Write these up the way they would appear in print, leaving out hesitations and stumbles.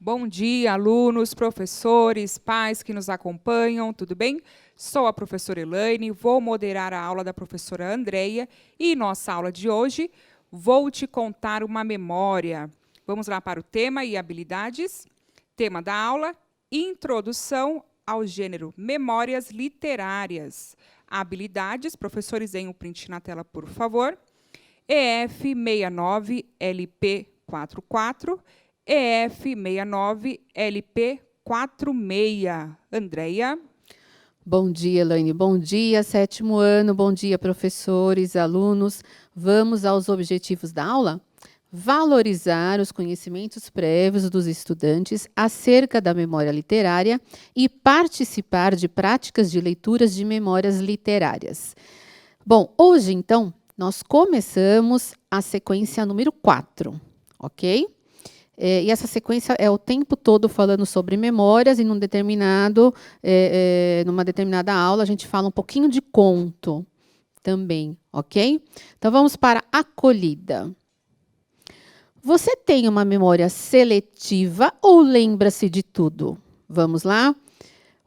Bom dia, alunos, professores, pais que nos acompanham, tudo bem? Sou a professora Elaine, vou moderar a aula da professora Andreia e nossa aula de hoje vou te contar uma memória. Vamos lá para o tema e habilidades. Tema da aula, introdução ao gênero memórias literárias. Habilidades, professores, deem um print na tela, por favor. EF69LP44, EF69LP46. Andreia. Bom dia, Elaine. Bom dia, 7º ano. Bom dia, professores, alunos. Vamos aos objetivos da aula? Valorizar os conhecimentos prévios dos estudantes acerca da memória literária e participar de práticas de leituras de memórias literárias. Bom, hoje, então, nós começamos a sequência número 4, ok? E essa sequência é o tempo todo falando sobre memórias e numa determinada aula a gente fala um pouquinho de conto também, ok? Então, vamos para a acolhida. Você tem uma memória seletiva ou lembra-se de tudo? Vamos lá?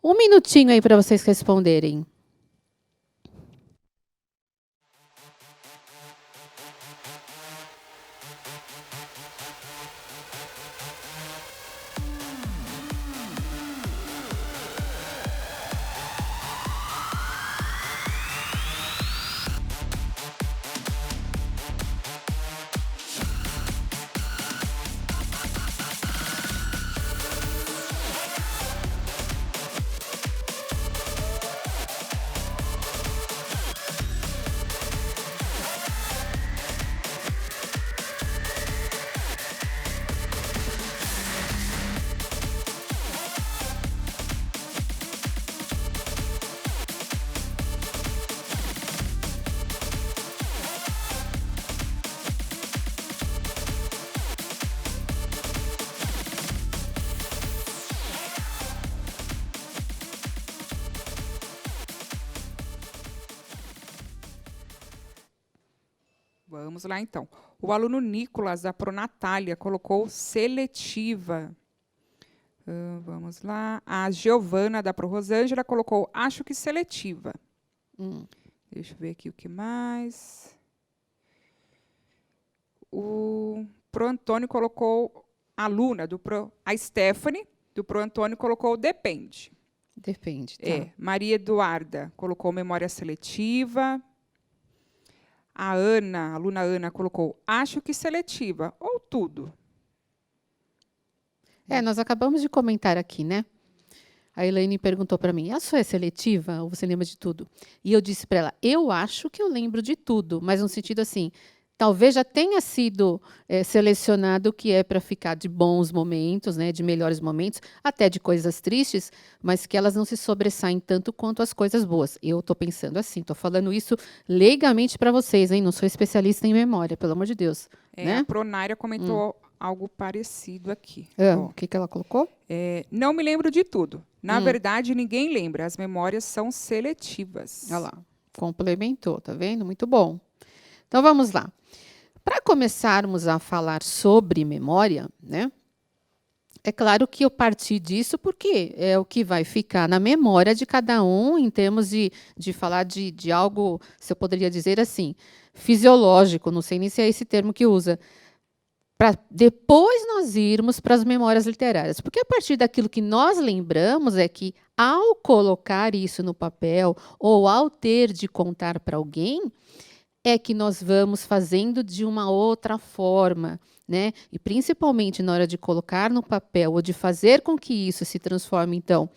Um minutinho aí para vocês responderem. Vamos lá, então. O aluno Nicolas, da Pronatália, colocou seletiva. Vamos lá. A Giovana, da Pro Rosângela, colocou acho que seletiva. Deixa eu ver aqui o que mais. O Pro Antônio colocou aluna, a Stephanie, do Pro Antônio, colocou depende. Depende, tá. Maria Eduarda colocou memória seletiva. A Ana, a aluna Ana, colocou acho que seletiva, ou tudo. Nós acabamos de comentar aqui, né? A Elaine perguntou para mim, a sua é seletiva ou você lembra de tudo? E eu disse para ela, eu acho que eu lembro de tudo, mas no sentido assim, talvez já tenha sido selecionado o que é para ficar de bons momentos, né, de melhores momentos, até de coisas tristes, mas que elas não se sobressaem tanto quanto as coisas boas. Eu estou pensando assim, estou falando isso leigamente para vocês, hein? Não sou especialista em memória, pelo amor de Deus. Né? A Pronária comentou algo parecido aqui. O que ela colocou? Não me lembro de tudo. Na verdade, ninguém lembra. As memórias são seletivas. Olha lá, complementou, tá vendo? Muito bom. Então, vamos lá. Para começarmos a falar sobre memória, né? É claro que eu parti disso porque é o que vai ficar na memória de cada um em termos de falar de algo, se eu poderia dizer assim, fisiológico, não sei nem se é esse termo que usa, para depois nós irmos para as memórias literárias. Porque a partir daquilo que nós lembramos é que, ao colocar isso no papel ou ao ter de contar para alguém, é que nós vamos fazendo de uma outra forma, né? E principalmente na hora de colocar no papel ou de fazer com que isso se transforme, então,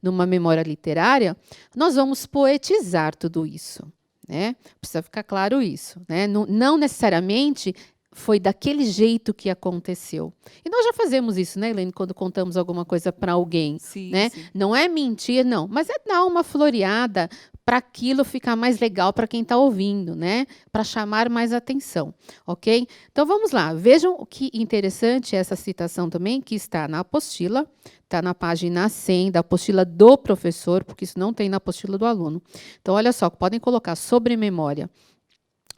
numa memória literária, nós vamos poetizar tudo isso, né? Precisa ficar claro isso, né? Não necessariamente foi daquele jeito que aconteceu. E nós já fazemos isso, né, Elaine, quando contamos alguma coisa para alguém. Sim, né? sim. Não é mentir, não, mas é dar uma floreada para aquilo ficar mais legal para quem está ouvindo, né? Para chamar mais atenção, ok? Então, vamos lá. Vejam o que interessante essa citação também, que está na apostila, está na página 100 da apostila do professor, porque isso não tem na apostila do aluno. Então, olha só, podem colocar sobre memória.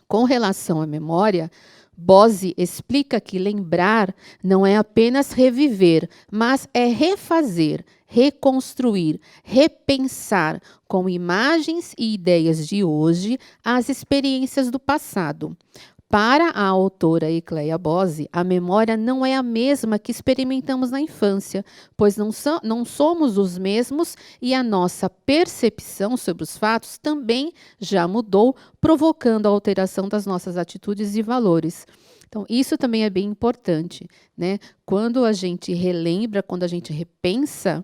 Com relação à memória, Bose explica que lembrar não é apenas reviver, mas é refazer, reconstruir, repensar com imagens e ideias de hoje as experiências do passado. Para a autora Ecleia Bose, a memória não é a mesma que experimentamos na infância, pois não somos os mesmos e a nossa percepção sobre os fatos também já mudou, provocando a alteração das nossas atitudes e valores. Então, isso também é bem importante, né? Quando a gente relembra, quando a gente repensa,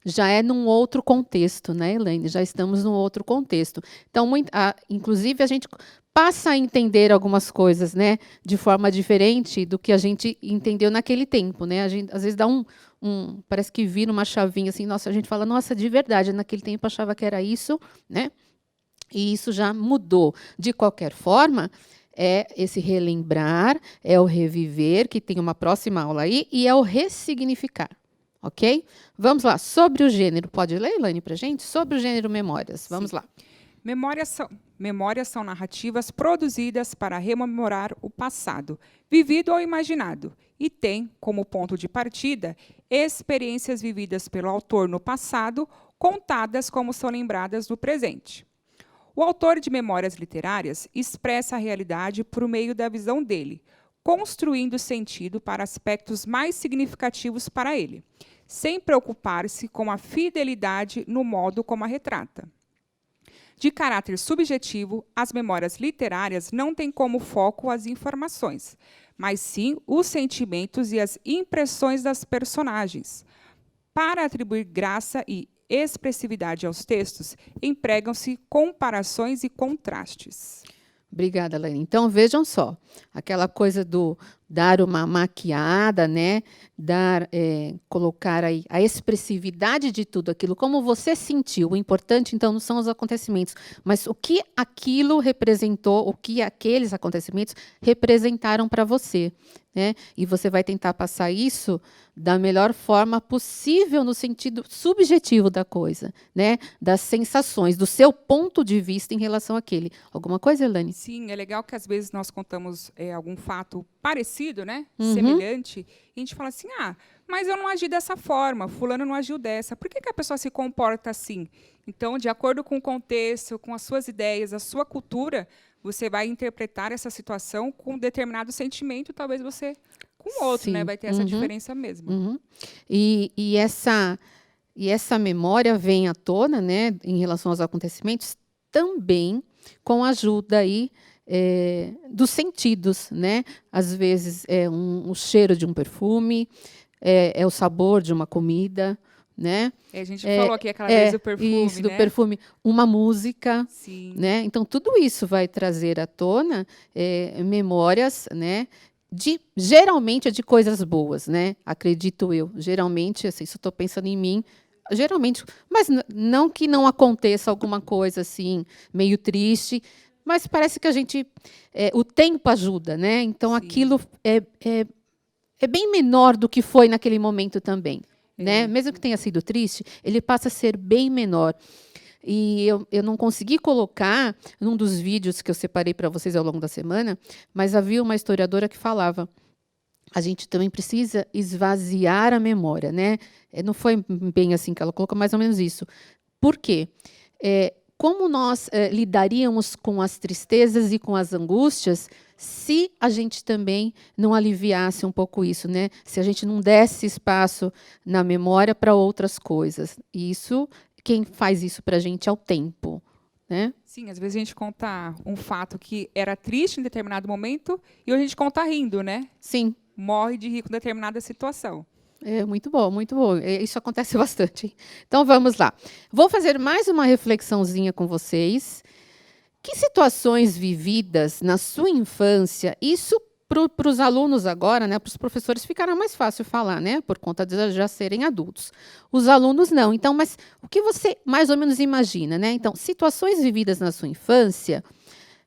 já é num outro contexto, né, Elaine? Já estamos num outro contexto. Então, inclusive, a gente passa a entender algumas coisas, né, de forma diferente do que a gente entendeu naquele tempo, né? A gente, às vezes, dá parece que vira uma chavinha, assim, nossa, a gente fala, nossa, de verdade, naquele tempo achava que era isso, né? E isso já mudou. De qualquer forma, é esse relembrar, é o reviver, que tem uma próxima aula aí, e é o ressignificar. Ok? Vamos lá. Sobre o gênero, pode ler, Elaine, para a gente? Sobre o gênero memórias. Vamos lá. Memórias são narrativas produzidas para rememorar o passado, vivido ou imaginado, e têm como ponto de partida experiências vividas pelo autor no passado, contadas como são lembradas no presente. O autor de memórias literárias expressa a realidade por meio da visão dele, construindo sentido para aspectos mais significativos para ele, sem preocupar-se com a fidelidade no modo como a retrata. De caráter subjetivo, as memórias literárias não têm como foco as informações, mas sim os sentimentos e as impressões das personagens. Para atribuir graça e expressividade aos textos, empregam-se comparações e contrastes. Obrigada, Elaine. Então, vejam só, aquela coisa do dar uma maquiada, né? Colocar aí a expressividade de tudo aquilo, como você sentiu. O importante, então, não são os acontecimentos, mas o que aquilo representou, o que aqueles acontecimentos representaram para você, né? E você vai tentar passar isso da melhor forma possível no sentido subjetivo da coisa, né? Das sensações, do seu ponto de vista em relação àquele. Alguma coisa, Elaine? Sim, é legal que às vezes nós contamos algum fato parecido, né? Uhum. Semelhante, e a gente fala assim, mas eu não agi dessa forma, fulano não agiu dessa. Por que a pessoa se comporta assim? Então, de acordo com o contexto, com as suas ideias, a sua cultura, você vai interpretar essa situação com um determinado sentimento, talvez você com outro, né? Vai ter essa diferença mesmo. Uhum. E essa memória vem à tona, né, em relação aos acontecimentos, também com a ajuda aí dos sentidos, né? Às vezes é o cheiro de um perfume, é o sabor de uma comida, né? A gente falou aqui aquela vez do perfume, isso, do perfume, uma música, sim, né? Então tudo isso vai trazer à tona memórias, né? Geralmente é de coisas boas, né? Acredito eu. Geralmente, assim, se eu estou pensando em mim, geralmente, mas não que não aconteça alguma coisa assim meio triste, mas parece que a gente, o tempo ajuda, né? Então, sim, aquilo é bem menor do que foi naquele momento também, né? Mesmo que tenha sido triste, ele passa a ser bem menor. E eu não consegui colocar num dos vídeos que eu separei para vocês ao longo da semana, mas havia uma historiadora que falava: a gente também precisa esvaziar a memória, né? Não foi bem assim que ela colocou, mais ou menos isso. Por quê? Como nós lidaríamos com as tristezas e com as angústias se a gente também não aliviasse um pouco isso, né? Se a gente não desse espaço na memória para outras coisas. Isso, quem faz isso para a gente é o tempo, né? Sim, às vezes a gente conta um fato que era triste em determinado momento e hoje a gente conta rindo, né? Sim. Morre de rir com determinada situação. É muito bom, muito bom. Isso acontece bastante. Então, vamos lá. Vou fazer mais uma reflexãozinha com vocês. Que situações vividas na sua infância, isso para os alunos agora, né, para os professores, ficará mais fácil falar, né, por conta de já serem adultos. Os alunos não. Então, mas o que você mais ou menos imagina, né? Então, situações vividas na sua infância,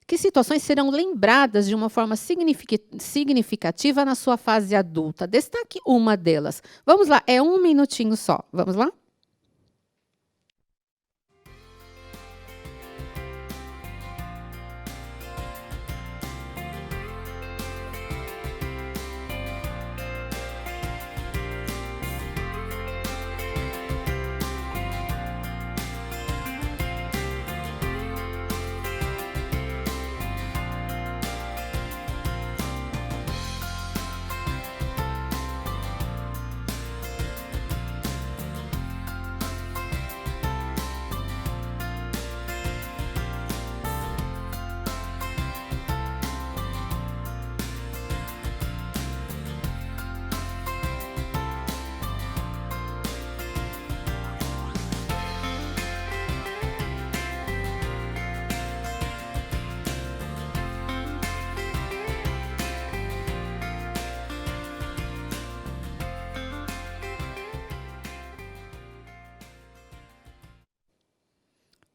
que situações serão lembradas de uma forma significativa na sua fase adulta? Destaque uma delas. Vamos lá, é 1 minutinho só. Vamos lá?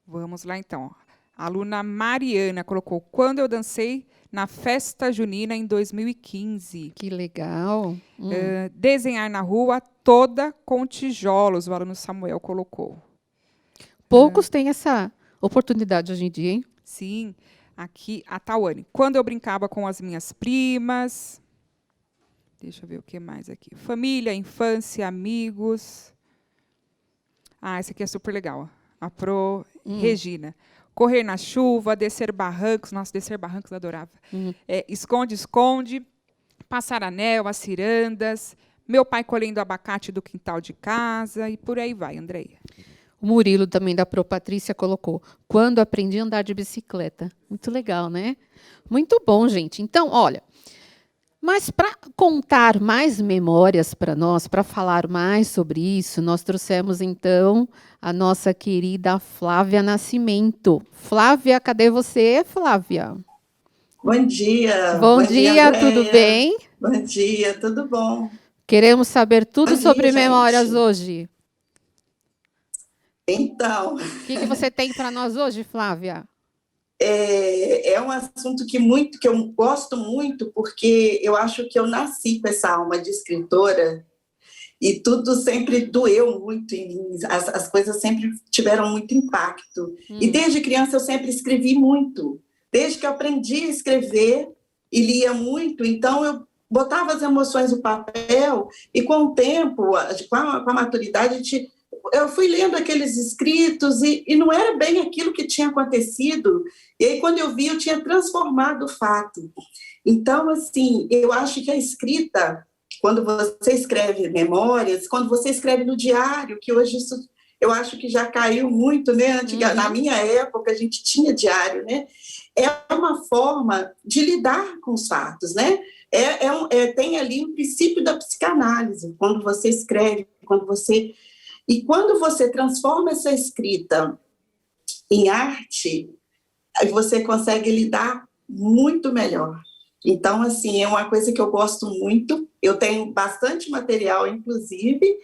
Vamos lá, então. A aluna Mariana colocou: quando eu dancei na festa junina em 2015. Que legal. Desenhar na rua toda com tijolos, o aluno Samuel colocou. Poucos têm essa oportunidade hoje em dia, hein? Sim, aqui a Tawane. Quando eu brincava com as minhas primas. Deixa eu ver o que mais aqui. Família, infância, amigos. Ah, essa aqui é super legal. A Pro Regina. Correr na chuva, descer barrancos. Nossa, descer barrancos, eu adorava. Esconde, esconde. Passar anel, as cirandas. Meu pai colhendo abacate do quintal de casa. E por aí vai, Andreia. O Murilo, também da Pro Patrícia, colocou: quando aprendi a andar de bicicleta. Muito legal, né? Muito bom, gente. Então, olha, mas para contar mais memórias para nós, para falar mais sobre isso, nós trouxemos, então, a nossa querida Flávia Nascimento. Flávia, cadê você, Flávia? Bom dia. Bom Bom dia, dia, tudo Andréia. bem? Bom dia, tudo bom? Queremos saber tudo Bom sobre dia, memórias gente. hoje. Então, O que você tem para nós hoje, Flávia? é um assunto que eu gosto muito, porque eu acho que eu nasci com essa alma de escritora e tudo sempre doeu muito em mim, as coisas sempre tiveram muito impacto. E desde criança eu sempre escrevi muito. Desde que eu aprendi a escrever e lia muito, então eu botava as emoções no papel e com o tempo, com a maturidade, eu fui lendo aqueles escritos e não era bem aquilo que tinha acontecido. E aí, quando eu vi, eu tinha transformado o fato. Então, assim, eu acho que a escrita, quando você escreve memórias, quando você escreve no diário, que hoje isso eu acho que já caiu muito, né? Na minha época, a gente tinha diário, né? É uma forma de lidar com os fatos, né? Tem ali o princípio da psicanálise, quando você escreve, e quando você transforma essa escrita em arte, aí você consegue lidar muito melhor. Então, assim, é uma coisa que eu gosto muito. Eu tenho bastante material, inclusive,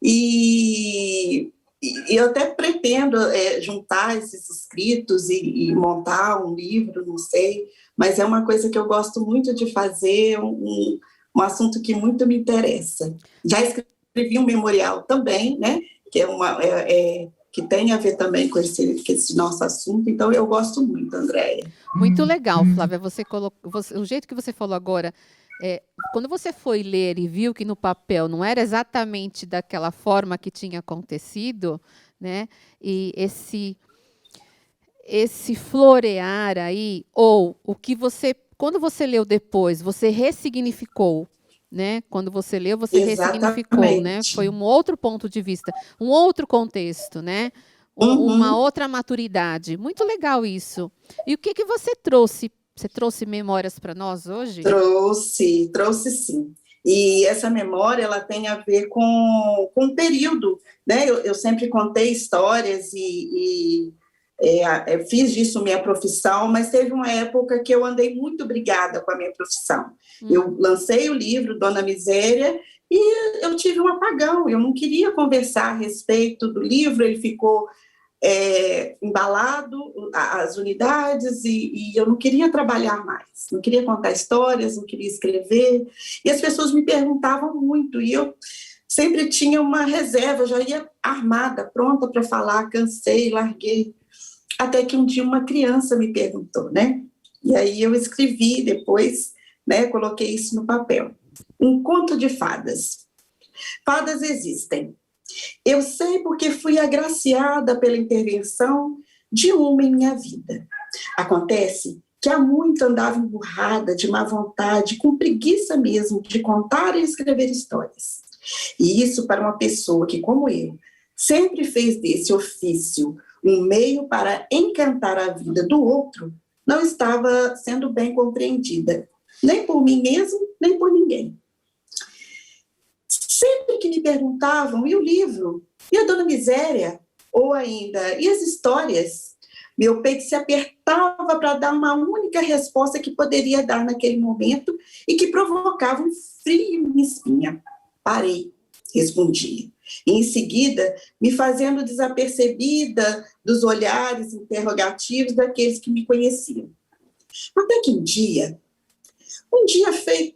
e eu até pretendo juntar esses escritos e montar um livro, não sei, mas é uma coisa que eu gosto muito de fazer, um assunto que muito me interessa. Já escrevi um memorial também, né, que que tem a ver também com esse nosso assunto, então eu gosto muito, Andréia. Muito legal, Flávia. O jeito que você falou agora, quando você foi ler e viu que no papel não era exatamente daquela forma que tinha acontecido, né? E esse florear aí, ou o que você, quando você leu depois, você ressignificou, né? Quando você leu, você ressignificou, né? Foi um outro ponto de vista, um outro contexto, né? Uma outra maturidade. Muito legal isso. E o que você trouxe? Você trouxe memórias para nós hoje? Trouxe sim. E essa memória, ela tem a ver com um período, né? Eu sempre contei histórias fiz disso minha profissão, mas teve uma época que eu andei muito brigada com a minha profissão. Eu lancei o livro Dona Miséria e eu tive um apagão, eu não queria conversar a respeito do livro, ele ficou embalado, as unidades, e eu não queria trabalhar mais, não queria contar histórias, não queria escrever, e as pessoas me perguntavam muito, e eu sempre tinha uma reserva, eu já ia armada, pronta para falar, cansei, larguei, até que um dia uma criança me perguntou, né? E aí eu escrevi depois, né? Coloquei isso no papel. Um conto de fadas. Fadas existem. Eu sei porque fui agraciada pela intervenção de uma em minha vida. Acontece que há muito andava emburrada, de má vontade, com preguiça mesmo de contar e escrever histórias. E isso para uma pessoa que, como eu, sempre fez desse ofício um meio para encantar a vida do outro, não estava sendo bem compreendida, nem por mim mesmo, nem por ninguém. Sempre que me perguntavam, e o livro? E a Dona Miséria? Ou ainda, e as histórias? Meu peito se apertava para dar uma única resposta que poderia dar naquele momento e que provocava um frio em minha espinha. Parei, respondi. E, em seguida, me fazendo desapercebida dos olhares interrogativos daqueles que me conheciam. Até que um dia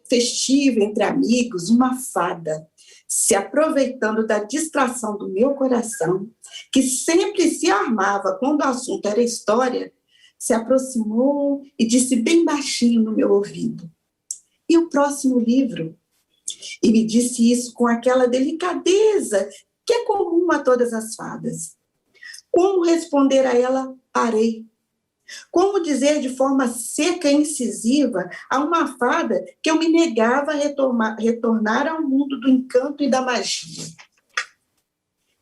festivo entre amigos, uma fada, se aproveitando da distração do meu coração, que sempre se armava quando o assunto era história, se aproximou e disse bem baixinho no meu ouvido: "E o próximo livro?" E me disse isso com aquela delicadeza que é comum a todas as fadas. Como responder a ela, parei. Como dizer de forma seca e incisiva a uma fada que eu me negava a retornar ao mundo do encanto e da magia?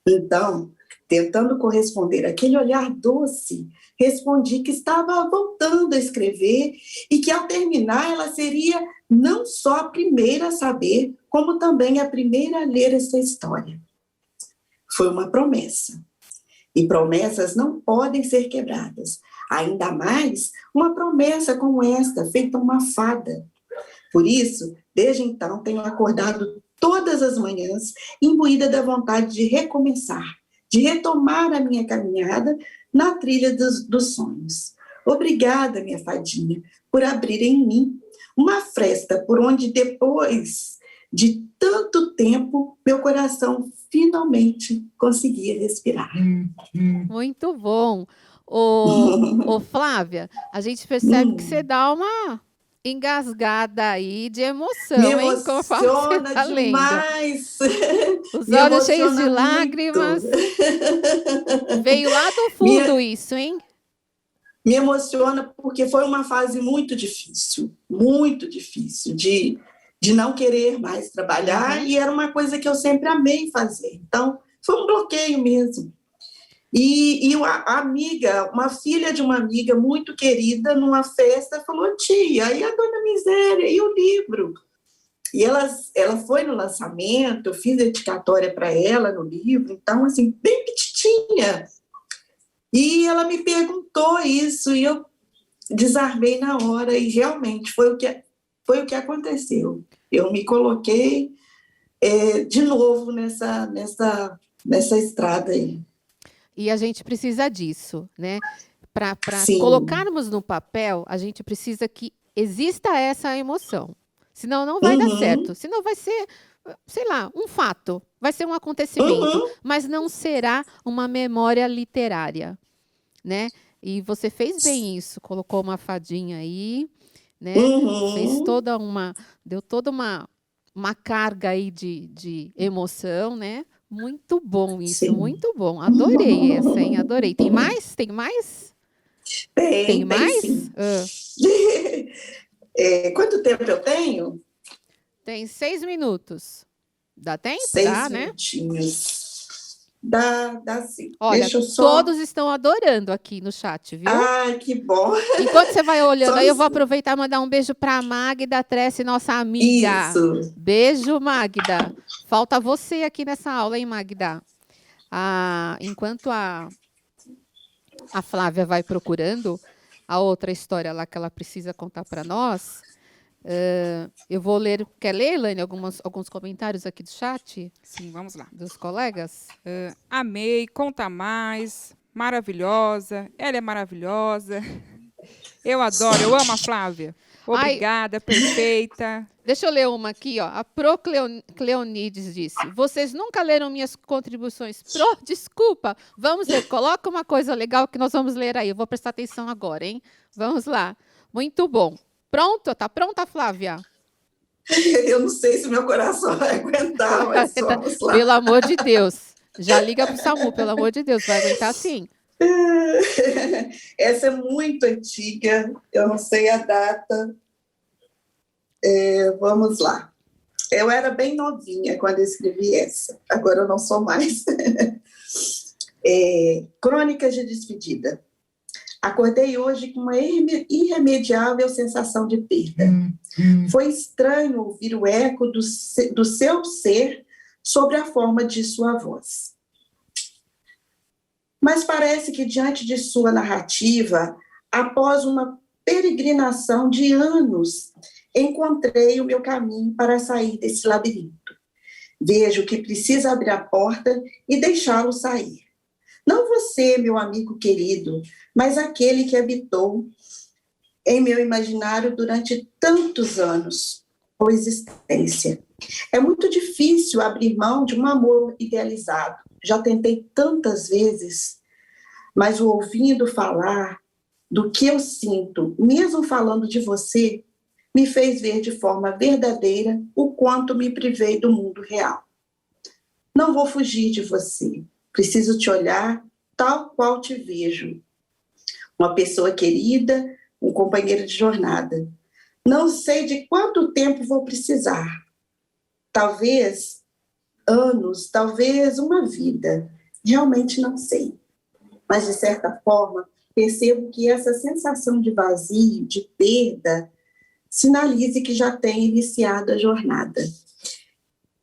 Então, tentando corresponder àquele olhar doce, respondi que estava voltando a escrever e que, ao terminar, ela seria não só a primeira a saber, como também a primeira a ler essa história. Foi uma promessa. E promessas não podem ser quebradas. Ainda mais uma promessa como esta, feita a uma fada. Por isso, desde então, tenho acordado todas as manhãs imbuída da vontade de recomeçar, de retomar a minha caminhada na trilha dos sonhos. Obrigada, minha fadinha, por abrir em mim uma fresta por onde, depois de tanto tempo, meu coração finalmente conseguia respirar. Muito bom. Ô, Flávia, a gente percebe que você dá uma engasgada aí de emoção, Me hein? Conforme você emociona tá lendo. demais. Os Me olhos cheios emociona de muito. lágrimas. Veio lá do Me, fundo isso, hein? me emociona porque foi uma fase muito difícil de não querer mais trabalhar, e era uma coisa que eu sempre amei fazer. Então, foi um bloqueio mesmo. E uma filha de uma amiga muito querida, numa festa, falou: "Tia, e a Dona Miséria, e o livro?" E ela foi no lançamento, eu fiz dedicatória para ela no livro, então, assim, bem petitinha. E ela me perguntou isso, e eu desarmei na hora, e realmente foi o que aconteceu. Eu me coloquei de novo nessa estrada aí. E a gente precisa disso, né? Para Sim. colocarmos no papel, a gente precisa que exista essa emoção. Senão não vai dar certo. Senão vai ser, sei lá, um fato, vai ser um acontecimento, mas não será uma memória literária, né? E você fez bem isso, colocou uma fadinha aí, né? Fez deu toda uma carga aí de emoção, né? Muito bom isso, Sim. muito bom. Adorei essa, hein? Adorei. Tem mais? Tem mais? Tem mais? Sim. Quanto tempo eu tenho? Tem 6 minutos. Dá tempo? 6 Dá, né? minutinhos. Dá sim. Olha, Deixa eu só... todos estão adorando aqui no chat, viu? Ah, que bom. Enquanto você vai olhando, Só aí eu isso. vou aproveitar e mandar um beijo para a Magda Trece, nossa amiga. Isso. Beijo, Magda. Falta você aqui nessa aula, hein, Magda? Enquanto a Flávia vai procurando a outra história lá que ela precisa contar para nós, eu vou ler. Quer ler, Elaine, alguns comentários aqui do chat? Sim, vamos lá. Dos colegas? Amei, conta mais, maravilhosa, ela é maravilhosa. Eu adoro, eu amo a Flávia. Obrigada, perfeita. Deixa eu ler uma aqui, ó. A Pro Cleonides disse: "Vocês nunca leram minhas contribuições?" Pro, desculpa. Vamos ler. Coloca uma coisa legal que nós vamos ler aí. Eu vou prestar atenção agora, hein? Vamos lá. Muito bom. Pronto? Tá pronta, Flávia? Eu não sei se meu coração vai aguentar, mas vamos lá. Pelo amor de Deus. Já liga pro SAMU, pelo amor de Deus. Vai aguentar sim. Essa é muito antiga, eu não sei a data. Vamos lá. Eu era bem novinha quando eu escrevi essa, agora eu não sou mais. Crônicas de despedida. Acordei hoje com uma irremediável sensação de perda. Foi estranho ouvir o eco do seu ser sobre a forma de sua voz. Mas parece que, diante de sua narrativa, após uma peregrinação de anos, encontrei o meu caminho para sair desse labirinto. Vejo que precisa abrir a porta e deixá-lo sair. Não você, meu amigo querido, mas aquele que habitou em meu imaginário durante tantos anos ou existência. É muito difícil abrir mão de um amor idealizado. Já tentei tantas vezes, mas o ouvindo falar do que eu sinto, mesmo falando de você, me fez ver de forma verdadeira o quanto me privei do mundo real. Não vou fugir de você. Preciso te olhar tal qual te vejo. Uma pessoa querida, um companheiro de jornada. Não sei de quanto tempo vou precisar. Talvez anos, talvez uma vida. Realmente não sei. Mas, de certa forma, percebo que essa sensação de vazio, de perda, sinalize que já tem iniciado a jornada.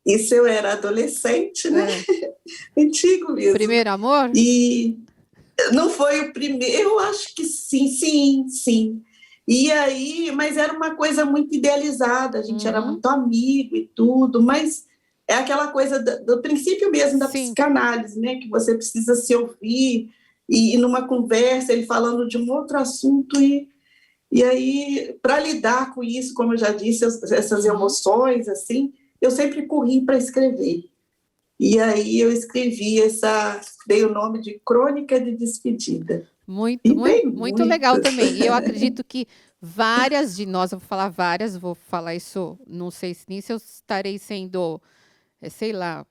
Isso eu era adolescente, né? Antigo mesmo. Primeiro amor? E não foi o primeiro, eu acho que sim. E aí, mas era uma coisa muito idealizada, a gente era muito amigo e tudo, mas é aquela coisa do princípio mesmo da psicanálise, né? Que você precisa se ouvir, e numa conversa, ele falando de um outro assunto, e aí, para lidar com isso, como eu já disse, essas emoções, assim, eu sempre corri para escrever. E aí eu escrevi dei o nome de Crônica de Despedida. Muito legal também. E eu acredito que várias de nós, eu vou falar várias, vou falar isso, não sei se nem se eu estarei sendo, sei lá,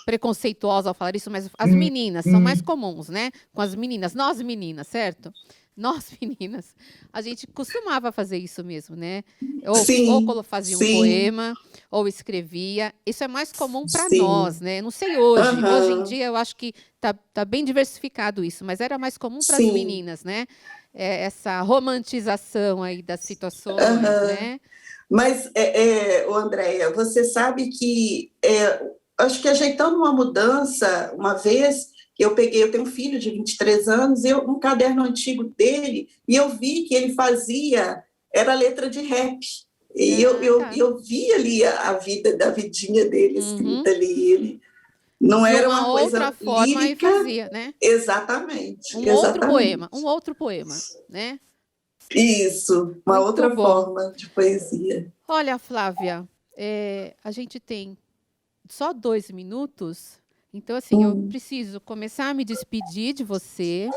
preconceituosa ao falar isso, mas as meninas são mais comuns, né? Com as meninas, nós meninas, certo? Nós meninas, a gente costumava fazer isso mesmo, né? Ou fazia um poema, ou escrevia. Isso é mais comum para nós, né? Não sei hoje. Hoje em dia eu acho que tá bem diversificado isso, mas era mais comum para as meninas, né? Essa romantização aí das situações, né? Mas, Andréia, você sabe que acho que ajeitando uma mudança, uma vez que eu tenho um filho de 23 anos, um caderno antigo dele, e eu vi que ele era letra de rap. E eu vi ali a vidinha dele escrita ali. Ele não era uma coisa outra forma lírica, e fazia, né? Exatamente. Um outro poema, né? Isso, uma Muito outra bom. forma de poesia. Olha, Flávia, a gente tem só 2 minutos, então, assim, eu preciso começar a me despedir de você,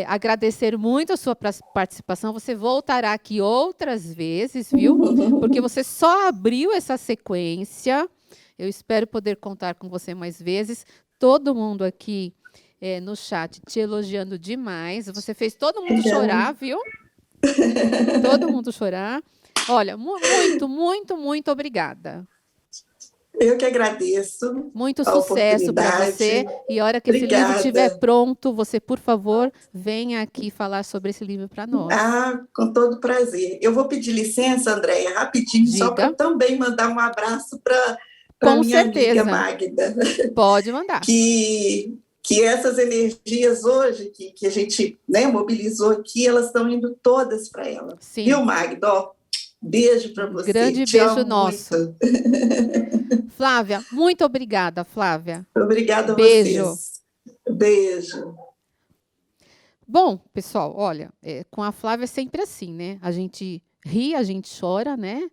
agradecer muito a sua participação. Você voltará aqui outras vezes, viu? Porque você só abriu essa sequência. Eu espero poder contar com você mais vezes. Todo mundo aqui no chat te elogiando demais. Você fez todo mundo chorar, viu? Todo mundo chorar. Olha, muito obrigada. Eu que agradeço. Muito sucesso para você. E a hora que esse livro estiver pronto, você, por favor, venha aqui falar sobre esse livro para nós. Com todo prazer. Eu vou pedir licença, Andréia, rapidinho, só para também mandar um abraço para minha amiga Magda. Pode mandar. Que essas energias hoje que a gente, né, mobilizou aqui, elas estão indo todas para ela. Sim. Viu, Magda? Ó, beijo para você. Grande beijo nosso. Flávia, muito obrigada, Flávia. Obrigada a beijo. vocês. Beijo. Bom, pessoal, olha, com a Flávia é sempre assim, né? A gente ri, a gente chora, né?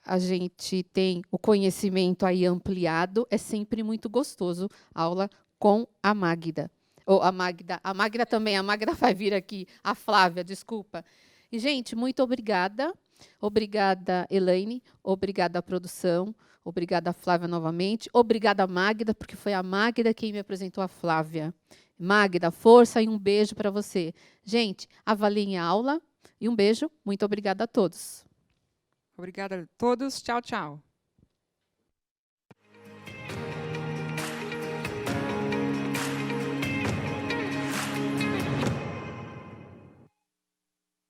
A gente tem o conhecimento aí ampliado, é sempre muito gostoso a aula com a Magda. Ou a Magda também, a Magda vai vir aqui, a Flávia, desculpa. E, gente, muito obrigada. Obrigada, Elaine. Obrigada, produção. Obrigada, Flávia, novamente. Obrigada, Magda, porque foi a Magda quem me apresentou a Flávia. Magda, força e um beijo para você. Gente, avaliem a aula e um beijo. Muito obrigada a todos. Obrigada a todos. Tchau, tchau.